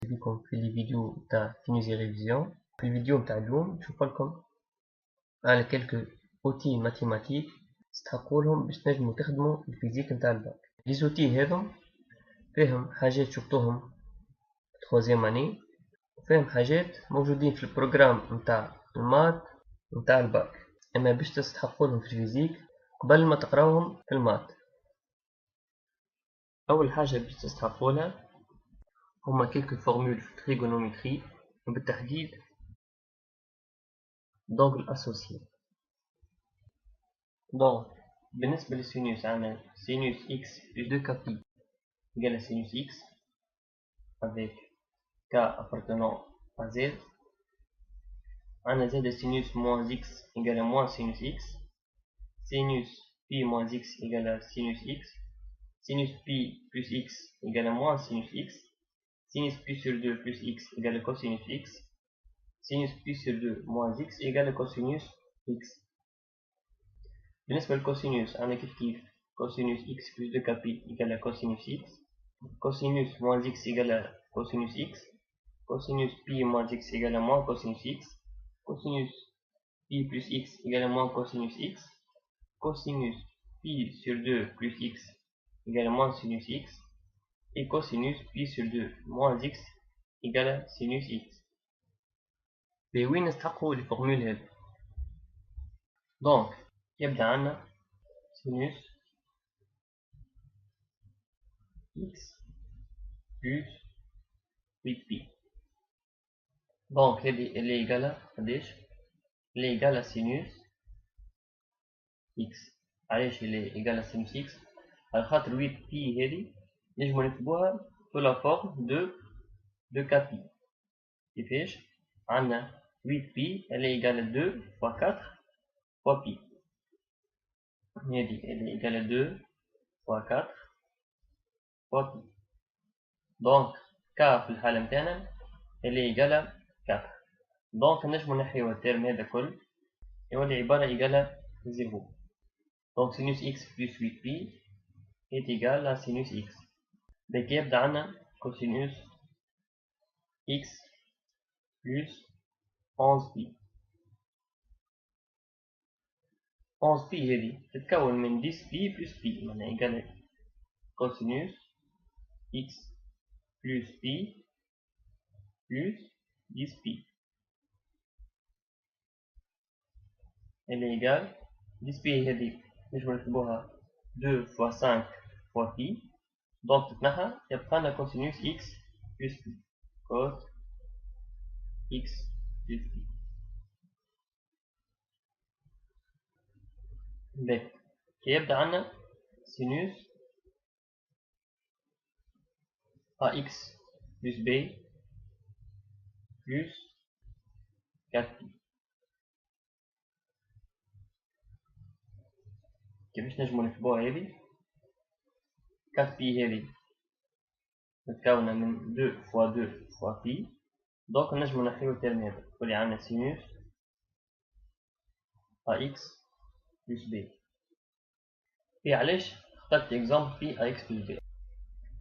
بكم في الفيديو تاع تونسي ريفيزيون. في الفيديو تاع اليوم نشوف لكم على كلك اوتي ماتيماتيك تستحقولهم باش تنجموا تخدموا الفيزيك نتاع الباك. لي زوتي هذم فيهم حاجات شفتوهم تخوازيام اني، وفيهم حاجات موجودين في البروجرام نتاع المات نتاع الباك، اما باش تستحقولهم في الفيزيك قبل ما تقراوهم في المات. اول حاجه باش تستحقولها هما كلك فورمول في التريغونومتري، وبالتحديد دونغل اسوسيي. دونك بالنسبة للسينوس عندنا سينوس x plus 2 k pi égale à sinus x avec k appartenant à z. عندنا z sinus moins x égale à moins sinus x. Sinus pi moins x égale à sinus x. Sinus pi plus x égale à moins sinus x. Sinus pi sur 2 plus x égale à cosinus x. Sinus pi sur 2 moins x égale à cosinus x. بالنسبة للكوسينوس عندنا كيف cosinus x plus 2 k pi égale à cosinus x. Cosinus moins x égale à cosinus x. Cosinus pi moins x égale à moins cosinus x. Cosinus pi plus x égale à moins cosinus x. Cosinus pi sur 2 plus x égale à moins sinus x. Et cosinus pi sur 2 moins x égale à sinus x. Mais وين نستحقوا les formules هذه؟ Donc يبدأ عندنا sinus x plus 8pi. Donc elle est égale à elle est égale à sinus x. علاش elle est égale à sinus x؟ على خاطر 8pi هذه نجمو نكتبوها sous la forme de kpi. كيفاش؟ عندنا 8pi elle est égale à 2 fois 4 fois pi. هذه elle est égale à 2 fois 4 fois pi. Donc k في الحالة متاعنا elle est égale à 4. Donc نجمو نحيو الترم هذا كل يولي عبارة égale à 0. Donc sinus x plus 8pi est égal à sinus x. Donc يبدأ عنا cosinus x plus 11pi. 11pi هذه تتكون من 10pi plus pi معناها égal à cosinus x plus pi plus 10pi. Elle est égale 10pi هذه نجمو نكتبوها 2 fois 5 fois pi. Donc تتنحى يبقى لنا cosinus x plus pi. Cos x plus pi. باهي كيبدأ عنا sinus ax plus b plus 4pi. كيفاش نجمو نكتبوها هذه؟ 4pi هذه متكونة من 2 fois 2 fois pi. دونك نجمو نحيو الترم هذا تولي عندنا sinus ax plus b. في علاش اخترت اكزامبل في ax plus b؟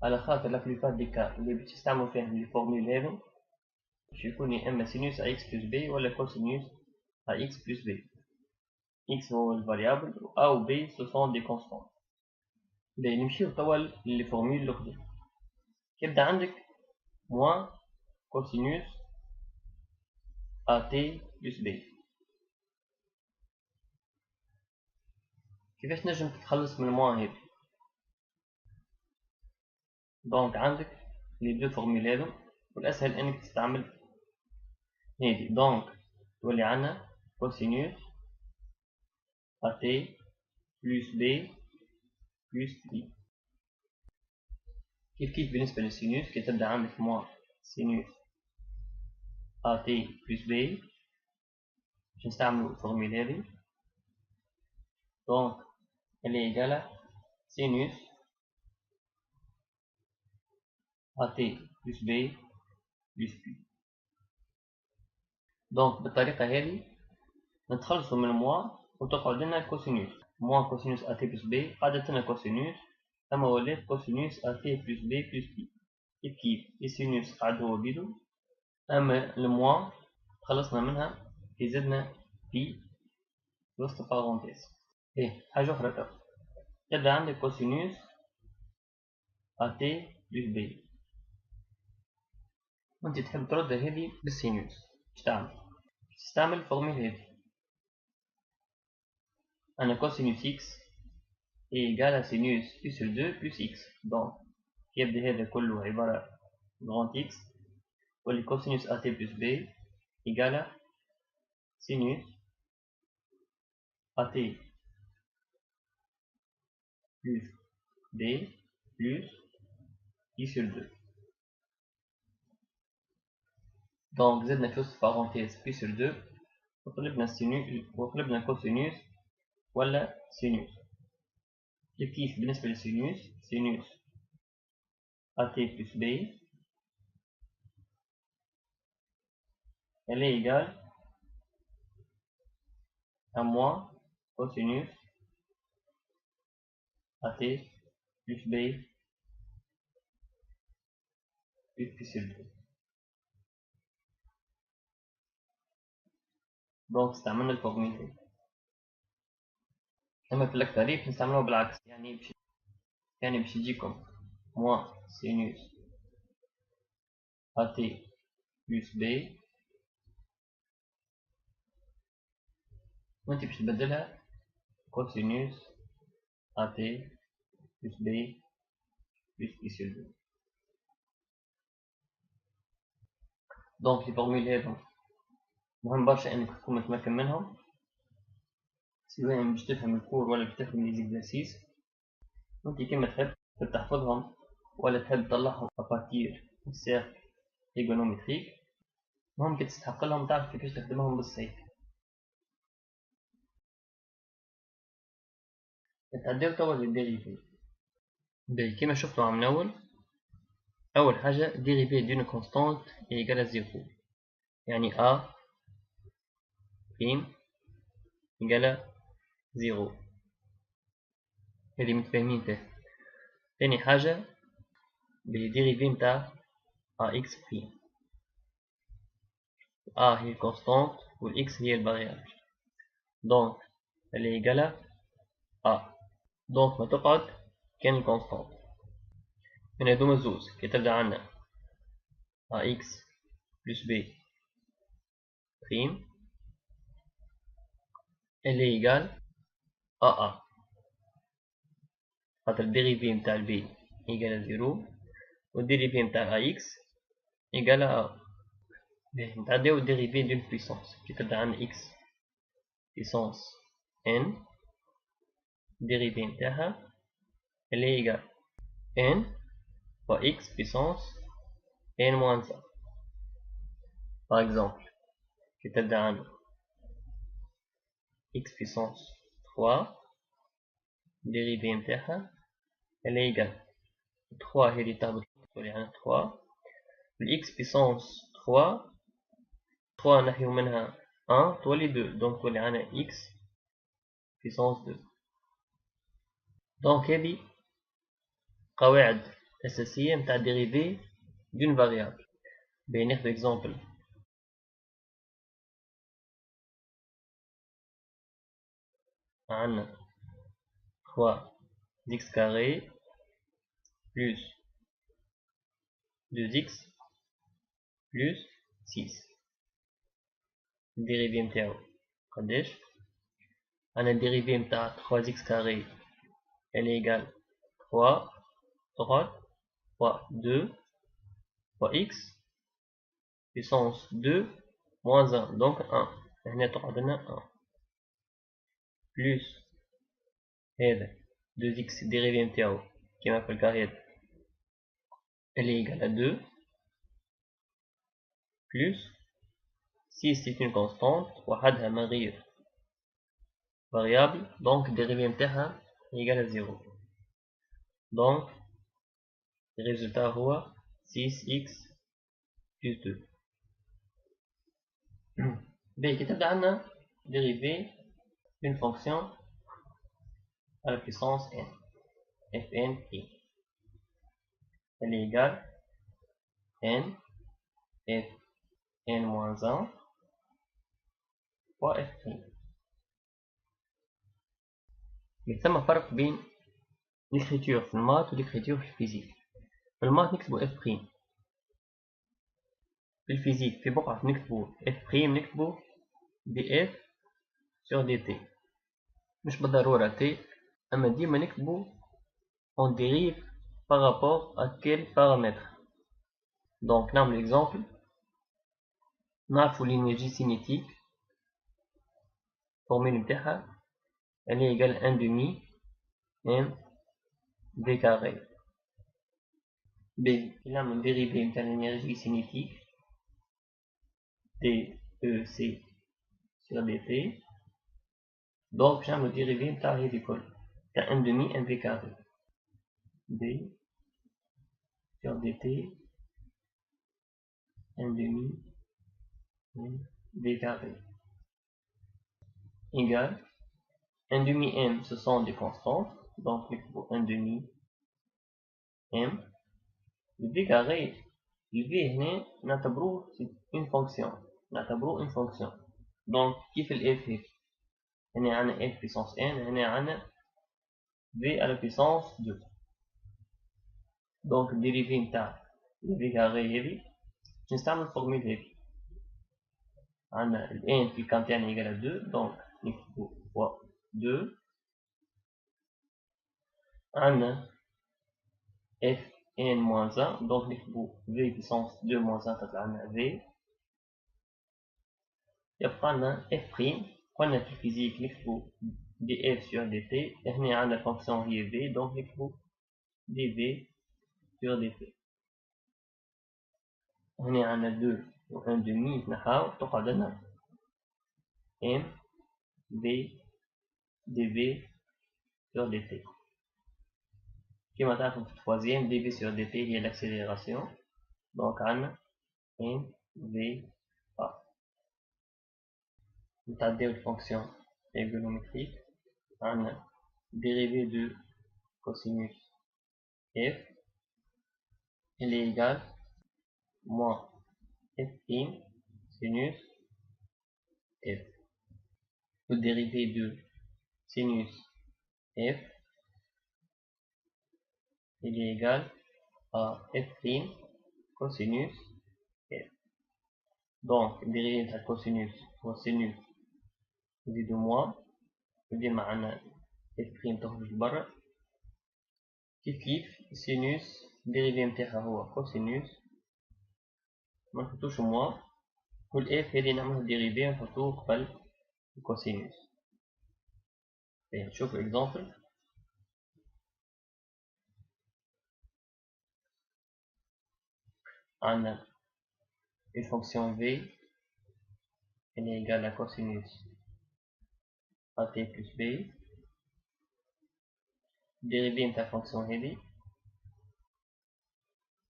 على خاطر لا بليبار دي كا اللي باش تستعملوا فيهم لي فورمول هذو باش يكون يا اما sinus ax plus b ولا cosinus ax plus b. x هو الفاريابل او b ce sont des constantes. باهي نمشيو توا لي فورمول الاخرى. كيبدا عندك موان cosinus at plus b. كيفاش نجم تتخلص من الموان هذي؟ دونك عندك لي دو فورمول هذو والاسهل انك تستعمل هذي. دونك تولي عندنا cosinus at plus b plus pi. كيف بالنسبة للسينوس كي تبدأ عندك موان سينوس at plus b باش نستعملو الفورمول هذي. دونك elle est égale à sinus at plus b plus pi. دونك بالطريقة هذه نتخلصوا من الموان وتقعد لنا الكوسينوس. موان كوسينوس at plus b قعدت لنا كوسينوس، أما ولات كوسينوس at plus b plus pi. كيف السينوس عاد هو بيدو. أما الموا خلصنا منها في زدنا في وسط بارونتيز. إيه حاجة أخرى تو تبدأ عندك كوسينوس أ تي بلس بي، وأنت تحب ترد هذه بالسينوس. إيش تعمل؟ تستعمل الفورميل هذه، أنا كوسينوس إكس إيجال à سينوس بي سور 2 بلس إكس. دونك يبدأ هذا كله عبارة غرانت إكس، واللي كوسينوس أ تي بلس بي إيجال à سينوس أ تي plus b plus i sur 2. Donc زدنا في وسط parenthèse pi sur 2 وطلبنا السينوس وطلبنا كوسينوس ولا سينوس. كيف بالنسبة للسينوس سينوس at plus b elle est égale à moins cosinus at plus b plus pi sur 2. دونك استعملنا الفورميل. أما في الأكثرية نستعملوها بالعكس، يعني باش يجيكم moins sinus at plus b وانت باش تبدلها cosinus at plus b plus pi sur 2. دونك لي فورميل هذو مهم برشا انك تكون متمكن منهم، سواء باش تفهم الكور ولا باش تفهم لي زيكزارسيس. وانت كيما تحب تحفظهم ولا تحب تطلعهم ابارتير سيركل تريغونومتريك، المهم كي تستحق لهم تعرف كيفاش تخدمهم بالسيف. نتعداو توا للديريفي. باهي كيما شفتو عم نول، أول حاجة ديريفي دون كونستانت إيجال زيرو، يعني أ بريم إيجال زيرو، هذي متفاهمين فيها. تاني حاجة بالديريفي متاع أ إكس بريم، أ هي الكونستانت والإكس هي الفاريابل، دونك اللي إيجال أ، دونك ما تقعد كان الكونستانت. من هذوما الزوز كي تبدا عندنا أ إكس بلس بي بريم اللي إيجال أ، خاطر الديريفي متاع البي إيجال زيرو والديريفي متاع أ إكس إيجال أ. نتعداو الديريفي دون بويسونس كي تبدا عندنا إكس بويسونس إن الديريفي متاعها اللي إيجال إن و إكس بويسونس إن موان 1. باغ إكزومبل كي تبدا عندنا إكس بويسونس 3 الديريفي متاعها اللي إيجال 3 هذي تهبط تولي عندنا 3 الإكس بويسونس 3 نحيو منها 1 تولي 2، دونك تولي عندنا إكس بويسونس 2. دونك هذه قواعد أساسية متاع الديريفي دون فاريابل. باهي ناخدو إكزومبل، عندنا 3 x carré plus 2x plus 6. الديريفي متاعو قداش؟ عندنا الديريفي متاع 3x carré elle est égale 3 fois 2 fois x puissance 2 moins 1 donc 1. هنا تقعد لنا 1 plus هذا 2x الديريفي متاعو كيما في الكاريات elle est égale à 2 plus 6 c'est une constante وحدها من غير variable donc الديريفي متاعها égal à 0. donc le résultat هو 6x plus 2. باهي كي تبدا عندنا dérivé d'une fonction à la puissance n fn i elle est égale n f n moins 1 fois f prime. ثم فرق بين l'écriture في الماث والécriture في الفيزيك. في الماث نكتبو f prime، في الفيزيك في بقعة نكتبو f prime نكتبو df sur dt، مش بالضرورة t، أما ديما نكتبو on dérive par rapport à quel paramètre. Donc نعمل exemple، نعرفو l'énergie cinétique formule نتاعها elle est égale 1 demi m v carré. B نعمل dérivé نتاع l'énergie cinétique DEC sur dt، donc باش نعملو dérivé نتاع هذي الكل نتاع 1 demi m v carré d sur dt 1 demi m v carré égale 1 demi m, ce sont des constantes, donc نكتبو 1 demi m. le v carré، le v هنا نعتبروه une fonction، نعتبروه une fonction. donc كيف ال f هيك، هنا عندنا f puissance n، هنا عندنا v à la puissance 2. donc الديريفي نتاع le v carré هذي باش نستعمل الفورمول هذي، عندنا ال n في الكانتين égale à 2، donc نكتبو fois 2، عندنا f n moins 1، donc نكتبو v puissance 2 moins 1 تطلع لنا v، يبقى لنا f prime. قلنا في الفيزيك نكتبو df sur dt، هنا عندنا الفونكسيون هي v، donc نكتبو dv sur dt. هنا عندنا 2 و 1 demi نحاو تقعد لنا m v dv sur dt. كما تعرفوا في التوازيام dv sur dt هي l'accélération، donc عندنا m v a. نتعداو الفونكسيون trigonométrique، عندنا dérivé de cosinus f elle est égale moins f prime sinus f. Le dérivé de sinus f il est égal à f prime cosinus f. donc dérivé de la cosinus cosinus زيدو moins، يبقى معنا f prime تخرج برا، كيف sinus dérivé نتاعها هو cosinus، ما نحطوش moins، كل f هذي نعملو dérivé نحطوه قبل الكوسينوس. نشوف exemple، عندنا une fonction v elle est égale à cosinus at plus b، dérivé نتاع الفونكسيون هذي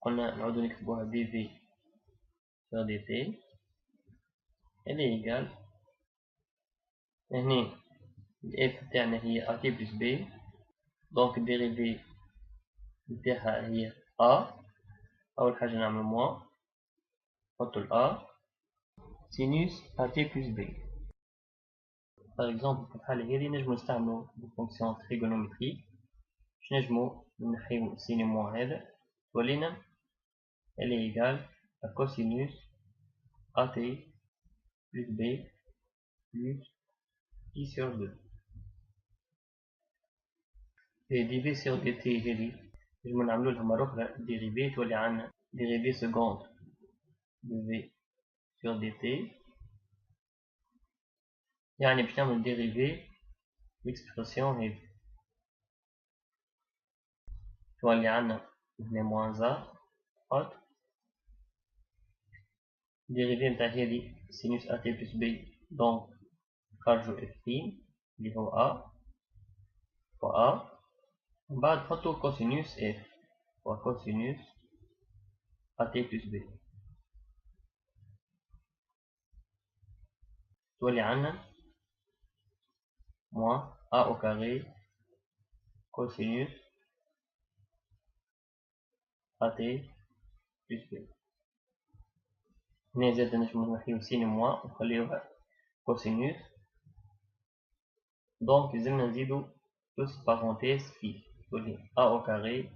قلنا نعودو نكتبوها dv sur dt elle est égale، هنا f تاعنا هي at plus b، donc الديريفي نتاعها هي a، أول حاجة نعمل موان نحطو ال a sinus at plus b. par exemple في الحالة هذه نجمو نستعملو الفونكسيون trigonométrique باش نجمو نحيو سين موان هذا تولينا elle est égale à cosinus at plus b plus i sur 2. et dv sur dt هذه نجمو نعملو لها مرة أخرى dérivé، تولي عندنا dérivé seconde de v sur dt، يعني باش نعمل dérivé l'expression هذه، تولي عندنا هنا moins a حط dérivé نتاع هذه sinus at plus b، donc خرجوا f prime اللي هو a و a، ومن بعد نحطو cosinus f و cosinus at plus b، تولي عندنا moins a au carré cosinus at plus b. هنا زاد نجمو نحيو سين موان ونخليوها كوسينوس. دونك لازمنا نزيدو بلس بارونتيز فيه تولي أ أو كاري